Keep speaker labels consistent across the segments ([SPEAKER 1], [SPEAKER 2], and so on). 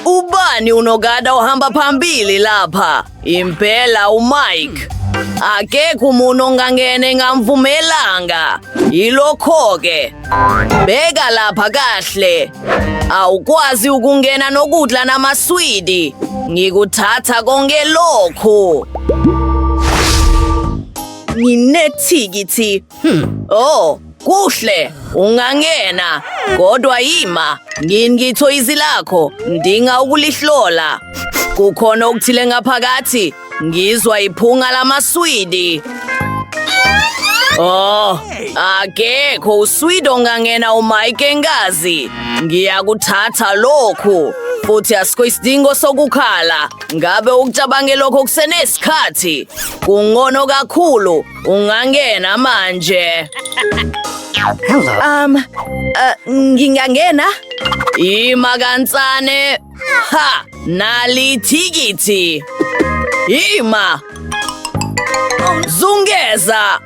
[SPEAKER 1] Ubani unogada ohamba phambili lapha? Impela uMike. Akekho umuntu ongangene ngamvumelanga. Yilokho-ke. Beka lapha kahle. Awukwazi ukungena nokudla namaswidi. Ngikuthatha konke lokhu. Nginethikithi. Oh, kuhle. Ungangena. Kodwa yima. Ngithoyizi lakho. Ndinga ukulihlola. Kukhona okuthile ngaphakathi. Ngizwa iphunga lamaswidi. Oh, akekho uswidi ongangena uMike engazi. Ngiyakuthatha lokhu. Futhi asikho isidingo sokukhala. Ngabe ukucabange lokho kusenesikhathi. Kungono kakhulu. Ungangena manje.
[SPEAKER 2] Hello.
[SPEAKER 1] Ngingangena? Ima kancane. Ha, nalithikithi. Ima. Zungeza.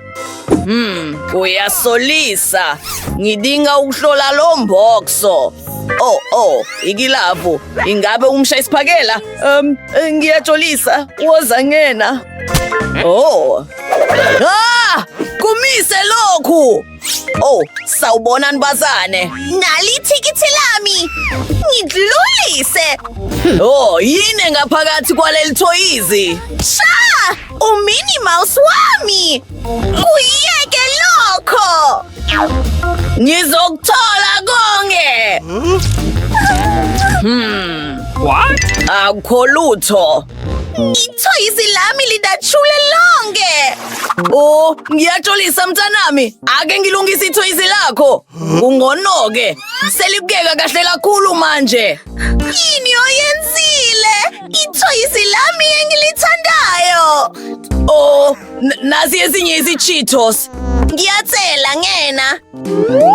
[SPEAKER 1] Kuyasolisa. Ngidinga ukuhlola lo mbokso. Oh, ikilavu. Ingabe umsha isiphakela? Ngiyajolisa. Woza ngena. Oh. Kumise lokhu. Oh, sawubona nibazane.
[SPEAKER 3] Nalithikithi lami. Ngidlulise.
[SPEAKER 1] Oh, yini ngaphakathi kwaleli thoyizi?
[SPEAKER 3] Sha, uMinnie Mouse wami. Kuyeke lokho.
[SPEAKER 1] Ngizokuthola konke.
[SPEAKER 2] What?
[SPEAKER 1] Akho lutho.
[SPEAKER 3] Ithoyizi lami lidachule lonke.
[SPEAKER 1] Oh, ngiyajolisa mntanami. Ake ngilungise ithoyizi lakho. Kungono-ke. Selibukeka kahle kakhulu manje.
[SPEAKER 3] Yini oyenzile? Ithoyizi lami engilithandayo.
[SPEAKER 1] Oh, nasi ezinye izi-Cheetos.
[SPEAKER 3] Ngiyacela ngena.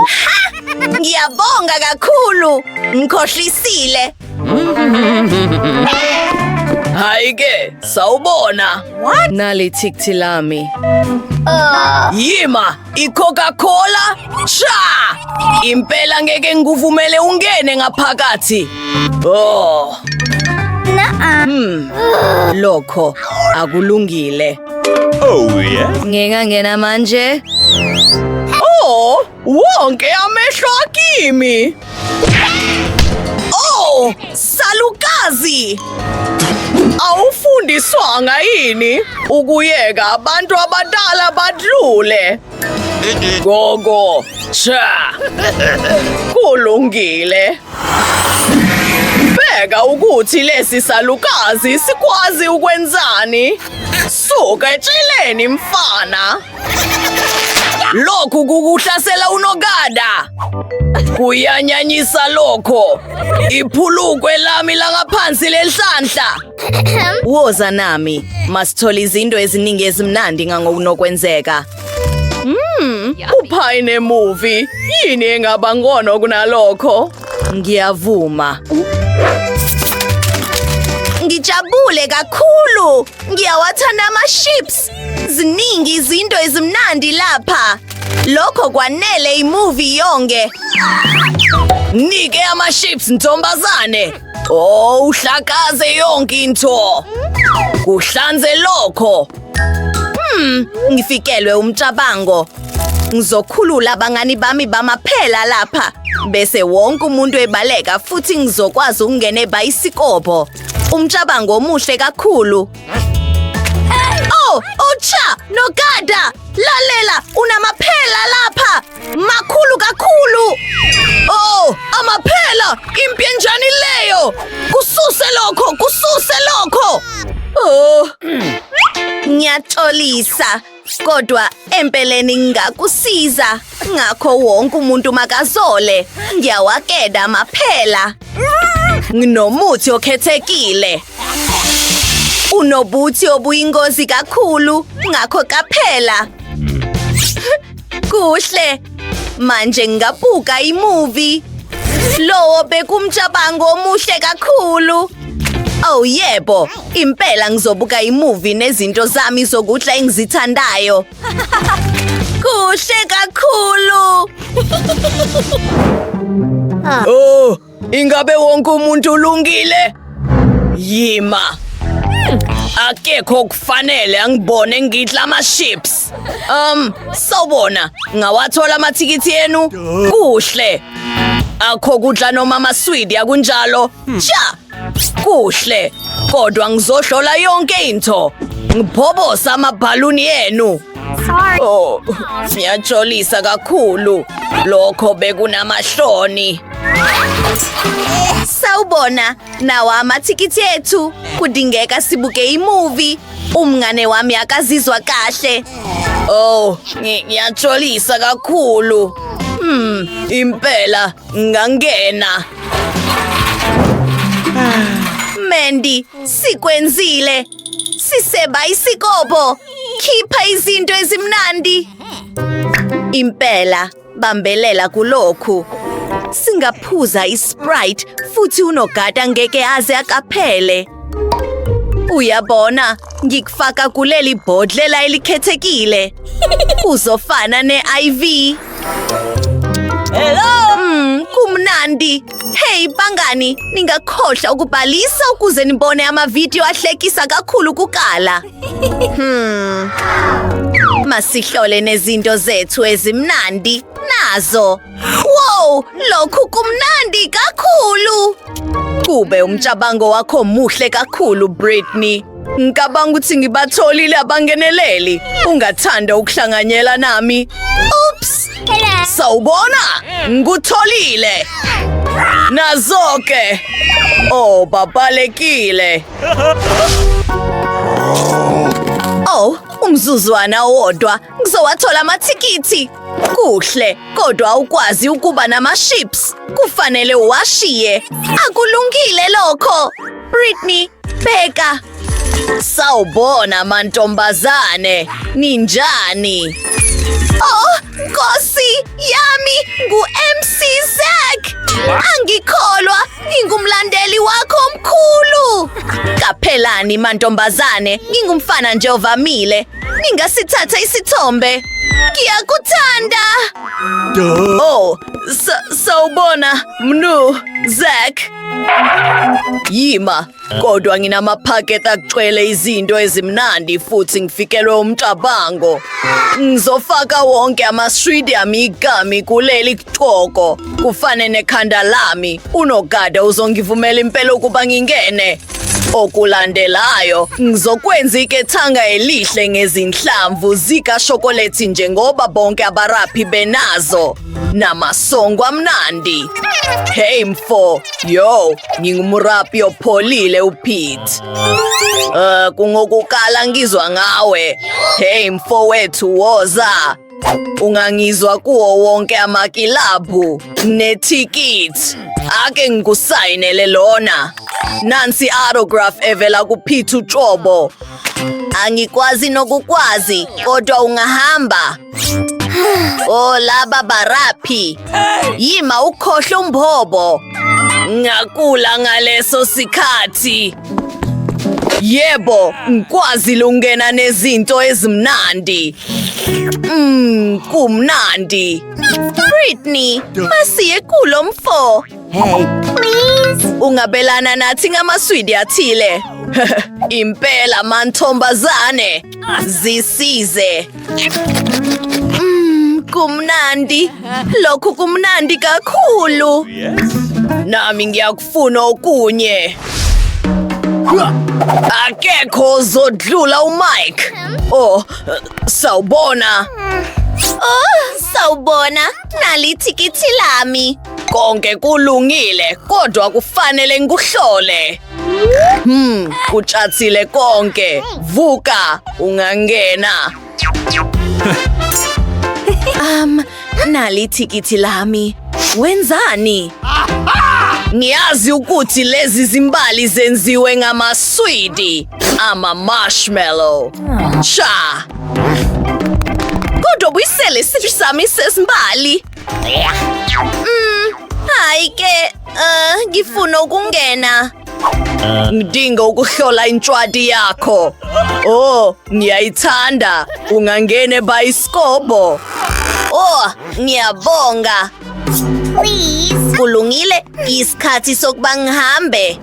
[SPEAKER 3] Ha! Ngiyabonga kakhulu. Ngikhohlisile.
[SPEAKER 1] Hayi-ke, sawubona. Nalithikithi lami. Yima, i-Coca-Cola? Cha! Impela ngeke ngikuvumele ungene ngaphakathi. Oh. Lokho akulungile.
[SPEAKER 2] Oh, yeah?
[SPEAKER 1] Ngingangena manje? Oh, wonke amehlo akimi. Oh, salukazi. Awufundiswanga yini ukuyeka abantu abadala badlule? Gogo, cha. Kulungile. Bheka ukuthi lesi salukazi sikwazi ukwenzani. Suka etsheleni mfana. Lokhu kukuhlasela unogada. Kuyanyanyisa lokho. Iphulukwe lami langaphansi lenhlanhla. Woza nami, masithola izinto eziningi ezimnandi ngangokunokwenzeka. Uphayine movie. Yini engaba ngono kunalokho? Ngiyavuma.
[SPEAKER 3] Ngijabule kakhulu. Ngiyawathanda ama-chips. Ziningi izinto ezimnandi lapha. Lokho kwanele imovie yonke.
[SPEAKER 1] Nike ama-chips ntombazane. Oh, uhlakaze yonke into. Kuhlanze lokho.
[SPEAKER 3] Ngifikelwe umcabango. Ngizokhulula abangani bami bamaphela lapha. Bese wonke umuntu ebaleka futhi ngizokwazi ukungena ebhayisikobho. Umcabango omuhle kakhulu. Oh, cha, nogada. Lalela, unamaphela lapha. Makhulu kakhulu.
[SPEAKER 1] Oh, amaphela. Impi enjani leyo? Kususe lokho. Oh.
[SPEAKER 3] Ngiyatholisa. Kodwa empeleni ngakusiza. Ngakho wonke umuntu makazole. Ngiyawakeda amaphela.
[SPEAKER 1] Nginomuthi okhethekile.
[SPEAKER 3] Unobuthi obuyingozi kakhulu. Ngakho kaphela. Kuhle. Manje ngabuka imovie. Lowo bekumcabango omuhle kakhulu. Oh yebo, impela ngizobuka imovie nezinto zami zokudla engizithandayo. Kuhle kakhulu.
[SPEAKER 1] Oh, Ingabe wonke umuntu ulungile? Yima. Akekho kufanele angibone ngidla ama-chips. Sawubona, ngawathola amathikithi yenu? Kuhle. Akho kudla noma amaswidi akunjalo? Cha! Kuhle. Kodwa ngizohlola yonke into. Ngiphobosa amabhaluni yenu. Oh, ngiyajolisa kakhulu. Lokho bekunamahloni.
[SPEAKER 3] Sawubona, nawa amathikithi ethu. Kudingeka sibuke imovie. Umngane wami akazizwa kahle.
[SPEAKER 1] Oh, ngiyajolisa kakhulu. Impela ngangena.
[SPEAKER 3] Mandy, sikwenzile. Siseba isikobo. Khipha izinto ezimnandi. Impela, bambelela kulokhu. Singaphuza iSprite futhi unogada ngeke aze akaphele. Uyabona, ngikufaka kuleli bhodlela elikhethekile. Uzofana ne-IV. Hello! Kumnandi. Hey bangani, ningakhohlwa ukubhalisa ukuze nibone amavidiyo ahlekisa kakhulu kukala. Masihlole nezinto zethu ezimnandi. Nazo. Wow, lokhu kumnandi kakhulu. Kube umcabango wakho muhle kakhulu, Britney. Ngicabanga ukuthi ngibatholile abangeneleli. Ungathanda ukuhlanganyela nami. Oops. Sawubona, ngikutholile. Nazoke. Oh, babalekile. Oh, umzuzwana wodwa. Ngizowathola amathikithi. Kuhle, kodwa ukwazi ukuba nama-chips. Kufanele uwashiye. Akulungile lokho. Britney, bheka. Sawubona mantombazane. Ninjani? Oh, Nkosi yami, ngu-MC Zack. Angikholwa, ngingumlandeli wakho omkhulu. Kaphelani mantombazane, ngingumfana nje ovamile. Ningasithatha isithombe. Ngiyakuthanda. Oh, sawubona, Mnu, Zack. Yima, kodwa nginamaphakethe agcwele izinto ezimnandi futhi ngifikelwe umcabango. Ngizofaka wonke amaswidi ami igami kuleli xhoko. Kufane nekhanda lami. Unogada uzongivumela impela ukuba ngingene. Okulandelayo, ngizokwenza ikethanga elihle ngezinhlamvu zikashokoleti njengoba bonke abaraphi benazo. Namasongo amnandi. Hey mfo, yo, ngingumraphi opholile uPete. Kungokukala ngizwa ngawe. Hey mfo wethu woza. Ungangizwa kuwo wonke amakilabhu neticket. Ake ngikusayinele lona. Nansi autograph evela kuPete uTshobo. Angikwazi nokukwazi, kodwa ungahamba. Oh laba baraphi. Yima ukhohle umbhobo. Ngakula ngaleso sikhathi. Yebo, ngikwazi lungena nezinto ezimnandi. Kumnandi. Britney, masiye kulo mfo. Hey, please. Ungabelana nathi ngamaswidi athile. Impela mantombazane. Zisize. Kumnandi. Lokhu kumnandi kakhulu. Nami ngiyakufuna okunye. Akekho ozodlula uMike. Oh, sawubona. Oh, sawubona. Nali tikiti lami. Konke kulungile, kodwa kufanele ngikuhlole. Kutshathile konke. Vuka, ungangena. Nali tikiti lami. Wenzani? Ngiyazi ukuthi lezi zimbali zenziwe ngamaswidi, ama-marshmallow. Cha! Kodwa buyisele isifiso sami sezimbali. Hayi ke, ngifuna ukungena. Ngidinga ukuhlola intshwadi yakho. Oh, ngiyayithanda. Ungangena ebhayisikobho. Oh, ngiyabonga.
[SPEAKER 4] please.
[SPEAKER 3] Kulungile, isikhathi sokuba ngihambe.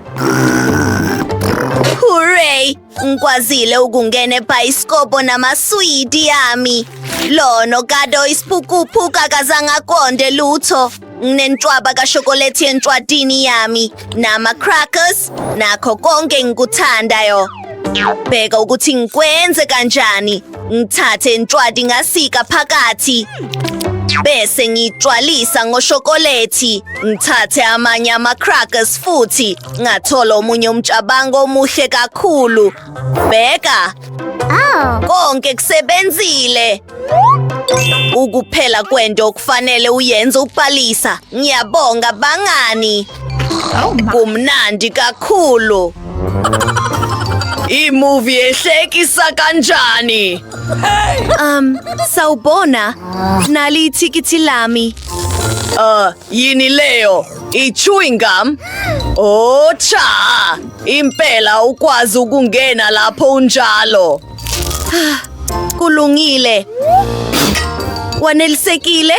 [SPEAKER 3] Hooray! Ngikwazile ukungena ebhayisikobho namaswidi yami. Lono kado isiphukuphuka kazange aqonde lutho. Nginentshwaba kashokoleti entshwadini yami. Nama-crackers, nakho konke ngikuthandayo. Bheka ukuthi ngikwenze kanjani. Ngithathe entshwadi ngasika phakathi. Bese ngitshwalisa ngoshokoleti. Ngithathe amanye ama-crackers futhi. Ngathola omunye umtshabango omuhle kakhulu. Bheka,
[SPEAKER 4] Oh.
[SPEAKER 3] konke kusebenzile. Ukuphela kwento okufanele uyenze ukubhalisa. Ngiyabonga bangani. Kumnandi kakhulu.
[SPEAKER 1] Imovie ehlekisa kanjani?
[SPEAKER 3] Sawubona. Nali ithikithi lami.
[SPEAKER 1] Yini leyo? I-chewing gum? Oh cha! Impela ukwazi ukungena lapho unjalo.
[SPEAKER 3] Kulungile. Wanelisekile?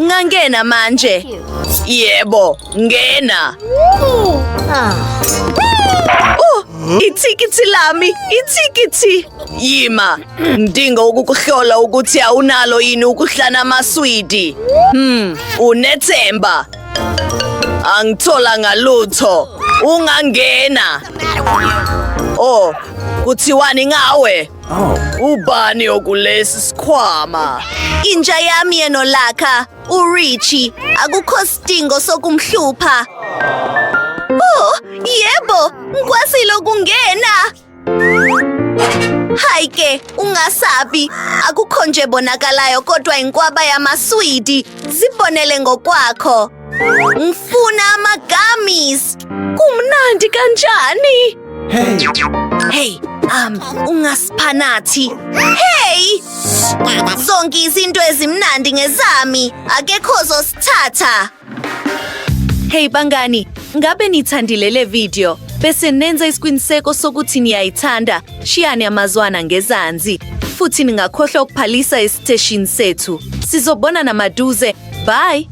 [SPEAKER 3] Ngangena manje.
[SPEAKER 1] Yebo, ngena.
[SPEAKER 3] Ithikithi lami, ithikithi.
[SPEAKER 1] Yima, ngidinga ukukuhlola ukuthi awunalo yini ukuhlana amaswidi. Unethemba. Angithola ngalutho. Ungangena. Oh, kuthiwani ngawe? Ubani okulesi sikhwama?
[SPEAKER 3] Inja yami yenolakha, uRichi, akukho sidingo sokumhlupha. Oh, yebo, ngikwazile ukungena. Hayike, ungasabi. Akukho nje bonakalayo kodwa inkwaba yamaswidi. Zibonele ngokwakho. Ngifuna ama-gummies. Kumnandi kanjani? Hey, ungasiphanathi. Hey! Zonke izinto ezimnandi ngezami. Akekho zosithatha. Hey bangani, ngabe nithandile le video? Bese nenza isiqiniseko sokuthi niyayithanda. Shiyani amazwana ngezansi. Futhi ningakhohlwa ukuphalisa esiteshini sethu. Sizobona namaduze. Bye!